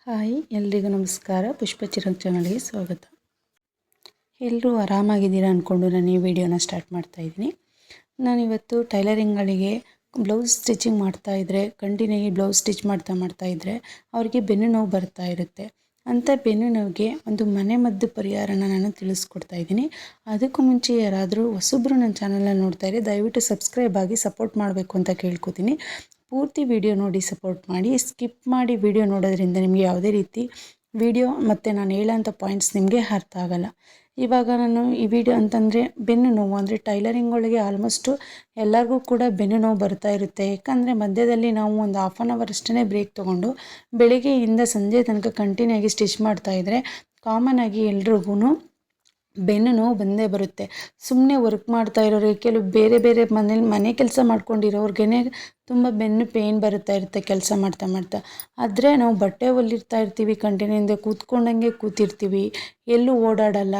Hi ಎಲ್ರಿಗೂ ನಮಸ್ಕಾರ. ಪುಷ್ಪ ಚಿರಾಗ್ ಚಾನಲ್ಗೆ ಸ್ವಾಗತ. ಎಲ್ಲರೂ ಆರಾಮಾಗಿದ್ದೀರಾ ಅಂದ್ಕೊಂಡು ನಾನು ಈ ವಿಡಿಯೋನ ಸ್ಟಾರ್ಟ್ ಮಾಡ್ತಾಯಿದ್ದೀನಿ. ನಾನಿವತ್ತು ಟೈಲರಿಂಗ್ಗಳಿಗೆ ಬ್ಲೌಸ್ ಸ್ಟಿಚಿಂಗ್ ಮಾಡ್ತಾಯಿದ್ರೆ ಕಂಟಿನ್ಯೂ ಬ್ಲೌಸ್ ಸ್ಟಿಚ್ ಮಾಡ್ತಾಯಿದ್ರೆ ಅವರಿಗೆ ಬೆನ್ನು ನೋವು ಬರ್ತಾ ಇರುತ್ತೆ. ಅಂಥ ಬೆನ್ನು ನೋವಿಗೆ ಒಂದು ಮನೆಮದ್ದು ಪರಿಹಾರನ ನಾನು ತಿಳಿಸ್ಕೊಡ್ತಾ ಇದ್ದೀನಿ. ಅದಕ್ಕೂ ಮುಂಚೆ ಯಾರಾದರೂ ಹೊಸಬ್ರು ನನ್ನ ಚಾನಲ್ನ ನೋಡ್ತಾ ಇದ್ದರೆ ದಯವಿಟ್ಟು ಸಬ್ಸ್ಕ್ರೈಬ್ ಆಗಿ ಸಪೋರ್ಟ್ ಮಾಡಬೇಕು ಅಂತ ಕೇಳ್ಕೊತೀನಿ. ಪೂರ್ತಿ ವಿಡಿಯೋ ನೋಡಿ ಸಪೋರ್ಟ್ ಮಾಡಿ. ಸ್ಕಿಪ್ ಮಾಡಿ ವಿಡಿಯೋ ನೋಡೋದ್ರಿಂದ ನಿಮಗೆ ಯಾವುದೇ ರೀತಿ ವಿಡಿಯೋ ಮತ್ತು ನಾನು ಹೇಳೋಂಥ ಪಾಯಿಂಟ್ಸ್ ನಿಮಗೆ ಅರ್ಥ ಆಗೋಲ್ಲ. ಇವಾಗ ನಾನು ಈ ವಿಡಿಯೋ ಅಂತಂದರೆ ಬೆನ್ನು ನೋವು ಅಂದರೆ ಟೈಲರಿಂಗ್ಗಳಿಗೆ ಆಲ್ಮೋಸ್ಟು ಎಲ್ಲರಿಗೂ ಕೂಡ ಬೆನ್ನು ನೋವು ಬರ್ತಾ ಇರುತ್ತೆ. ಯಾಕಂದರೆ ಮಧ್ಯದಲ್ಲಿ ನಾವು ಒಂದು ಹಾಫ್ ಆನ್ ಅವರ್ ಅಷ್ಟೇ ಬ್ರೇಕ್ ತೊಗೊಂಡು ಬೆಳಿಗ್ಗೆಯಿಂದ ಸಂಜೆ ತನಕ ಕಂಟಿನ್ಯೂ ಆಗಿ ಸ್ಟಿಚ್ ಮಾಡ್ತಾಯಿದ್ರೆ ಕಾಮನಾಗಿ ಎಲ್ರಿಗೂ ಬೆನ್ನು ನೋವು ಬಂದೇ ಬರುತ್ತೆ. ಸುಮ್ಮನೆ ವರ್ಕ್ ಮಾಡ್ತಾ ಇರೋರಿಗೆ, ಕೆಲವು ಬೇರೆ ಬೇರೆ ಮನೆ ಕೆಲಸ ಮಾಡ್ಕೊಂಡಿರೋರ್ಗೆ ತುಂಬ ಬೆನ್ನು ಪೇಯ್ನ್ ಬರುತ್ತಾ ಇರುತ್ತೆ ಕೆಲಸ ಮಾಡ್ತಾ. ಆದರೆ ನಾವು ಬಟ್ಟೆ ಹೊಲಿರ್ತಾ ಇರ್ತೀವಿ, ಕಂಟಿನ್ಯೂಯಿಂದ ಕೂತ್ಕೊಂಡಂಗೆ ಕೂತಿರ್ತೀವಿ, ಎಲ್ಲೂ ಓಡಾಡಲ್ಲ.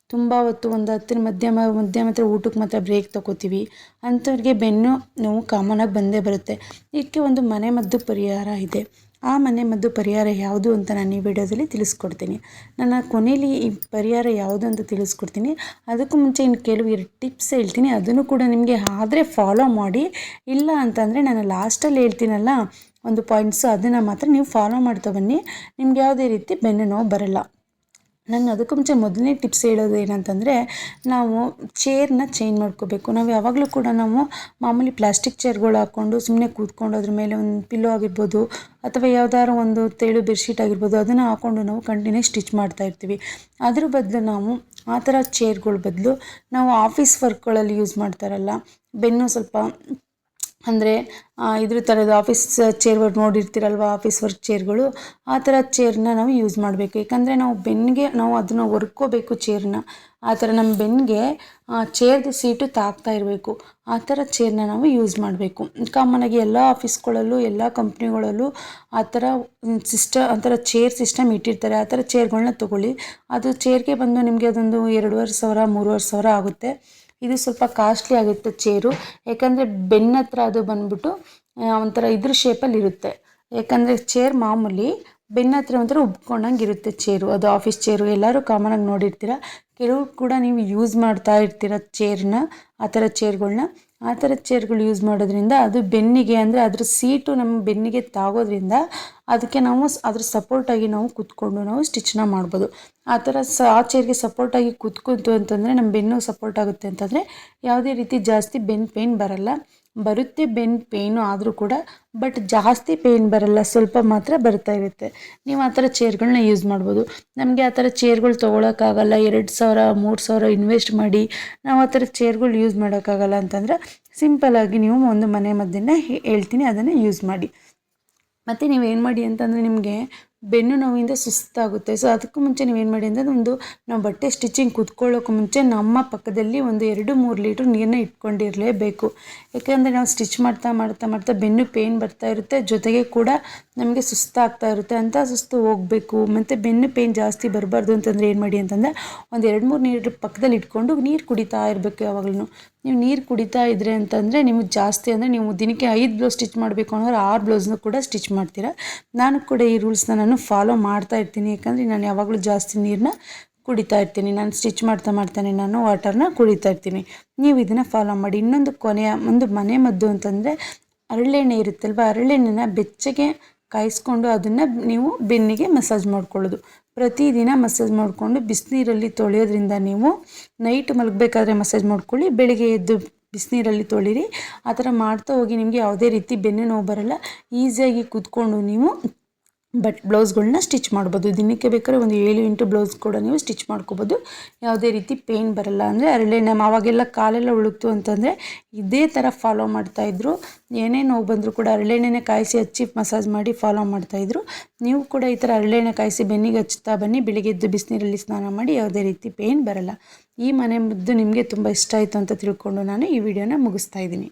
ತುಂಬ ಹೊತ್ತು ಒಂದು ಹತ್ತಿರ ಮಧ್ಯ ಊಟಕ್ಕೆ ಮಾತ್ರ ಬ್ರೇಕ್ ತೊಗೋತೀವಿ. ಅಂಥವ್ರಿಗೆ ಬೆನ್ನು ನೋವು ಕಾಮನಾಗಿ ಬಂದೇ ಬರುತ್ತೆ. ಇದಕ್ಕೆ ಒಂದು ಮನೆಮದ್ದು ಪರಿಹಾರ ಇದೆ. ಆ ಮನೆಮದ್ದು ಪರಿಹಾರ ಯಾವುದು ಅಂತ ನಾನು ಈ ವಿಡಿಯೋದಲ್ಲಿ ತಿಳಿಸ್ಕೊಡ್ತೀನಿ. ನನ್ನ ಕೊನೆಯಲ್ಲಿ ಈ ಪರಿಹಾರ ಯಾವುದು ಅಂತ ತಿಳಿಸ್ಕೊಡ್ತೀನಿ. ಅದಕ್ಕೂ ಮುಂಚೆ ಇನ್ನು ಕೆಲವು ಟಿಪ್ಸ್ ಹೇಳ್ತೀನಿ, ಅದನ್ನು ಕೂಡ ನಿಮಗೆ ಆದರೆ ಫಾಲೋ ಮಾಡಿ. ಇಲ್ಲ ಅಂತಂದರೆ ನಾನು ಲಾಸ್ಟಲ್ಲಿ ಹೇಳ್ತೀನಲ್ಲ ಒಂದು ಪಾಯಿಂಟ್ಸು, ಅದನ್ನು ಮಾತ್ರ ನೀವು ಫಾಲೋ ಮಾಡ್ತಾ ಬನ್ನಿ. ನಿಮ್ಗೆ ಯಾವುದೇ ರೀತಿ ಬೆನ್ನು ನೋವು ಬರಲ್ಲ. ನಾನು ಅದಕ್ಕೂ ಮುಂಚೆ ಮೊದಲನೇ ಟಿಪ್ಸ್ ಹೇಳೋದು ಏನಂತಂದರೆ, ನಾವು ಚೇರ್ನ ಚೇಂಜ್ ಮಾಡ್ಕೋಬೇಕು. ನಾವು ಯಾವಾಗಲೂ ಕೂಡ ನಾವು ಮಾಮೂಲಿ ಪ್ಲಾಸ್ಟಿಕ್ ಚೇರ್ಗಳು ಹಾಕ್ಕೊಂಡು ಸುಮ್ಮನೆ ಕೂತ್ಕೊಂಡು ಅದ್ರ ಮೇಲೆ ಒಂದು ಪಿಲ್ಲೋ ಆಗಿರ್ಬೋದು ಅಥವಾ ಯಾವುದಾದ್ರು ಒಂದು ತೆಳು ಬೆಡ್ಶೀಟ್ ಆಗಿರ್ಬೋದು ಅದನ್ನು ಹಾಕ್ಕೊಂಡು ನಾವು ಕಂಟಿನ್ಯೂ ಸ್ಟಿಚ್ ಮಾಡ್ತಾಯಿರ್ತೀವಿ. ಅದ್ರ ಬದಲು ನಾವು ಆ ಥರ ಚೇರ್ಗಳ ಬದಲು ನಾವು ಆಫೀಸ್ ವರ್ಕ್ಗಳಲ್ಲಿ ಯೂಸ್ ಮಾಡ್ತಾರಲ್ಲ, ಬೆನ್ನು ಸ್ವಲ್ಪ ಅಂದರೆ ಇದ್ರ ಥರದ ಆಫೀಸ್ ಚೇರ್ಗಳು ನೋಡಿರ್ತೀರಲ್ವ, ಆಫೀಸ್ ವರ್ಕ್ ಚೇರ್ಗಳು, ಆ ಥರ ಚೇರ್ನ ನಾವು ಯೂಸ್ ಮಾಡಬೇಕು. ಯಾಕಂದರೆ ನಾವು ಬೆನ್ನಿಗೆ ನಾವು ಅದನ್ನು ಒರ್ಕೋಬೇಕು ಚೇರ್ನ. ಆ ಥರ ನಮ್ಮ ಬೆನ್ನಿಗೆ ಚೇರ್ದು ಸೀಟು ತಾಗ್ತಾ ಇರಬೇಕು. ಆ ಥರ ಚೇರ್ನ ನಾವು ಯೂಸ್ ಮಾಡಬೇಕು. ಕಾಮನಾಗಿ ಎಲ್ಲ ಆಫೀಸ್ಗಳಲ್ಲೂ ಎಲ್ಲ ಕಂಪ್ನಿಗಳಲ್ಲೂ ಆ ಥರ ಆ ಥರ ಚೇರ್ ಸಿಸ್ಟಮ್ ಇಟ್ಟಿರ್ತಾರೆ. ಆ ಥರ ಚೇರ್ಗಳನ್ನ ತೊಗೊಳ್ಳಿ. ಅದು ಚೇರ್ಗೆ ಬಂದು ನಿಮಗೆ ಅದೊಂದು 2,500 3,500 ಆಗುತ್ತೆ. ಇದು ಸ್ವಲ್ಪ ಕಾಸ್ಟ್ಲಿ ಆಗುತ್ತೆ ಚೇರು. ಯಾಕಂದರೆ ಬೆನ್ನ ಹತ್ರ ಅದು ಬಂದ್ಬಿಟ್ಟು ಒಂಥರ ಇದ್ರ ಶೇಪಲ್ಲಿ ಇರುತ್ತೆ. ಯಾಕಂದರೆ ಚೇರ್ ಮಾಮೂಲಿ ಬೆನ್ನ ಹತ್ರ ಒಂಥರ ಉಬ್ಕೊಂಡಂಗೆ ಇರುತ್ತೆ ಚೇರು. ಅದು ಆಫೀಸ್ ಚೇರು ಎಲ್ಲರೂ ಕಾಮನಾಗಿ ನೋಡಿರ್ತೀರ. ಕೆಲವು ಕೂಡ ನೀವು ಯೂಸ್ ಮಾಡ್ತಾ ಇರ್ತೀರ ಚೇರ್ನ, ಆ ಥರ ಚೇರ್ಗಳನ್ನ. ಆ ಥರ ಚೇರ್ಗಳು ಯೂಸ್ ಮಾಡೋದ್ರಿಂದ ಅದು ಬೆನ್ನಿಗೆ ಅಂದರೆ ಅದ್ರ ಸೀಟು ನಮ್ಮ ಬೆನ್ನಿಗೆ ತಾಗೋದ್ರಿಂದ ಅದಕ್ಕೆ ನಾವು ಅದ್ರ ಸಪೋರ್ಟಾಗಿ ನಾವು ಕೂತ್ಕೊಂಡು ನಾವು ಸ್ಟಿಚ್ನ ಮಾಡ್ಬೋದು. ಆ ಥರ ಆ ಚೇರ್ಗೆ ಸಪೋರ್ಟಾಗಿ ಕೂತ್ಕೊಂತು ಅಂತಂದರೆ ನಮ್ಮ ಬೆನ್ನು ಸಪೋರ್ಟ್ ಆಗುತ್ತೆ ಅಂತಂದರೆ ಯಾವುದೇ ರೀತಿ ಜಾಸ್ತಿ ಬೆನ್ನು ಪೇಯ್ನ್ ಬರಲ್ಲ. ಬರುತ್ತೆ ಬೆನ್ನು ಪೇಯ್ನು ಆದರೂ ಕೂಡ, ಬಟ್ ಜಾಸ್ತಿ ಪೇಯ್ನ್ ಬರಲ್ಲ, ಸ್ವಲ್ಪ ಮಾತ್ರ ಬರ್ತಾ ಇರುತ್ತೆ. ನೀವು ಆ ಥರ ಚೇರ್ಗಳನ್ನ ಯೂಸ್ ಮಾಡ್ಬೋದು. ನಮಗೆ ಆ ಥರ ಚೇರ್ಗಳು ತೊಗೊಳಕ್ಕಾಗಲ್ಲ, 2,000 3,000 ಇನ್ವೆಸ್ಟ್ ಮಾಡಿ ನಾವು ಆ ಥರ ಚೇರ್ಗಳು ಯೂಸ್ ಮಾಡೋಕ್ಕಾಗಲ್ಲ ಅಂತಂದರೆ ಸಿಂಪಲ್ಲಾಗಿ ನೀವು ಒಂದು ಮನೆ ಮದ್ದನ್ನು ಹೇಳ್ತೀನಿ, ಅದನ್ನು ಯೂಸ್ ಮಾಡಿ. ಮತ್ತು ನೀವೇನು ಮಾಡಿ ಅಂತಂದರೆ ನಿಮಗೆ ಬೆನ್ನು ನೋವಿಂದ ಸುಸ್ತಾಗುತ್ತೆ. ಸೊ ಅದಕ್ಕೂ ಮುಂಚೆ ನೀವೇನು ಮಾಡಿ ಅಂದರೆ ನಾವು ಬಟ್ಟೆ ಸ್ಟಿಚಿಂಗ್ ಕೂತ್ಕೊಳ್ಳೋಕ್ಕೂ ಮುಂಚೆ ನಮ್ಮ ಪಕ್ಕದಲ್ಲಿ ಒಂದು 2-3 ಲೀಟ್ರ್ ನೀರನ್ನ ಇಟ್ಕೊಂಡಿರಲೇಬೇಕು. ಯಾಕೆಂದರೆ ನಾವು ಸ್ಟಿಚ್ ಮಾಡ್ತಾ ಬೆನ್ನು ಪೇಯ್ನ್ ಬರ್ತಾ ಇರುತ್ತೆ, ಜೊತೆಗೆ ಕೂಡ ನಮಗೆ ಸುಸ್ತಾಗ್ತಾ ಇರುತ್ತೆ. ಅಂಥ ಸುಸ್ತು ಹೋಗಬೇಕು ಮತ್ತು ಬೆನ್ನು ಪೇಯ್ನ್ ಜಾಸ್ತಿ ಬರಬಾರ್ದು ಅಂತಂದರೆ ಏನು ಮಾಡಿ ಅಂತಂದರೆ ಒಂದು 2-3 ನೀರು ಪಕ್ಕದಲ್ಲಿ ಇಟ್ಕೊಂಡು ನೀರು ಕುಡಿತಾ ಇರಬೇಕು ಯಾವಾಗಲೂ. ನೀವು ನೀರು ಕುಡಿತಾ ಇದ್ದರೆ ಅಂತಂದರೆ ನಿಮಗೆ ಜಾಸ್ತಿ ಅಂದರೆ ನೀವು ದಿನಕ್ಕೆ 5 ಬ್ಲೌಸ್ ಸ್ಟಿಚ್ ಮಾಡಬೇಕು ಅನ್ನೋರು 6 ಬ್ಲೌಸ್ನ ಕೂಡ ಸ್ಟಿಚ್ ಮಾಡ್ತೀರಾ. ನಾನು ಕೂಡ ಈ ರೂಲ್ಸ್ನ ನಾನು ಫಾಲೋ ಮಾಡ್ತಾ ಇರ್ತೀನಿ. ಯಾಕಂದರೆ ನಾನು ಯಾವಾಗಲೂ ಜಾಸ್ತಿ ನೀರನ್ನ ಕುಡಿತಾ ಇರ್ತೀನಿ. ನಾನು ಸ್ಟಿಚ್ ಮಾಡ್ತಾನೆ ನಾನು ವಾಟರ್ನ ಕುಡಿತಾ ಇರ್ತೀನಿ. ನೀವು ಇದನ್ನು ಫಾಲೋ ಮಾಡಿ. ಇನ್ನೊಂದು ಕೊನೆಯ ಒಂದು ಮನೆ ಮದ್ದು ಅಂತಂದರೆ ಹರಳೆಣ್ಣೆ ಇರುತ್ತಲ್ವ, ಹರಳೆಣ್ಣೆನ ಬೆಚ್ಚಗೆ ಕಾಯಿಸ್ಕೊಂಡು ಅದನ್ನು ನೀವು ಬೆನ್ನಿಗೆ ಮಸಾಜ್ ಮಾಡ್ಕೊಳ್ಳೋದು. ಪ್ರತಿದಿನ ಮಸಾಜ್ ಮಾಡಿಕೊಂಡು ಬಿಸಿನೀರಲ್ಲಿ ತೊಳೆಯೋದ್ರಿಂದ ನೀವು ನೈಟ್ ಮಲಗಬೇಕಾದ್ರೆ ಮಸಾಜ್ ಮಾಡ್ಕೊಳ್ಳಿ, ಬೆಳಿಗ್ಗೆ ಎದ್ದು ಬಿಸಿನೀರಲ್ಲಿ ತೊಳಿರಿ. ಆ ಥರ ಮಾಡ್ತಾ ಹೋಗಿ ನಿಮಗೆ ಯಾವುದೇ ರೀತಿ ಬೆನ್ನು ನೋವು ಬರಲ್ಲ. ಈಸಿಯಾಗಿ ಕೂತ್ಕೊಂಡು ನೀವು ಬ್ಲೌಸ್ಗಳನ್ನ ಸ್ಟಿಚ್ ಮಾಡ್ಬೋದು. ದಿನಕ್ಕೆ ಬೇಕಾದ್ರೆ ಒಂದು 7-8 ಬ್ಲೌಸ್ ಕೂಡ ನೀವು ಸ್ಟಿಚ್ ಮಾಡ್ಕೋಬೋದು. ಯಾವುದೇ ರೀತಿ ಪೇಯ್ನ್ ಬರಲ್ಲ. ಅಂದರೆ ಹರಳೆಣ್ಣೆ ಆವಾಗೆಲ್ಲ ಕಾಲೆಲ್ಲ ಉಳುಕ್ತು ಅಂತಂದರೆ ಇದೇ ಥರ ಫಾಲೋ ಮಾಡ್ತಾಯಿದ್ರು. ಏನೇ ನೋವು ಬಂದರೂ ಕೂಡ ಹರಳೆಣ್ಣೆನೇ ಕಾಯಿಸಿ ಹಚ್ಚಿ ಮಸಾಜ್ ಮಾಡಿ ಫಾಲೋ ಮಾಡ್ತಾಯಿದ್ರು. ನೀವು ಕೂಡ ಈ ಥರ ಹರಳೆಣ್ಣೆ ಕಾಯಿಸಿ ಬೆನ್ನಿಗೆ ಹಚ್ತಾ ಬನ್ನಿ. ಬೆಳಿಗ್ಗೆ ಎದ್ದು ಬಿಸಿನೀರಲ್ಲಿ ಸ್ನಾನ ಮಾಡಿ, ಯಾವುದೇ ರೀತಿ ಪೇಯ್ನ್ ಬರಲ್ಲ. ಈ ಮನೆ ಮದ್ದು ನಿಮಗೆ ತುಂಬ ಇಷ್ಟ ಆಯಿತು ಅಂತ ತಿಳ್ಕೊಂಡು ನಾನು ಈ ವಿಡಿಯೋನ ಮುಗಿಸ್ತಾ ಇದ್ದೀನಿ.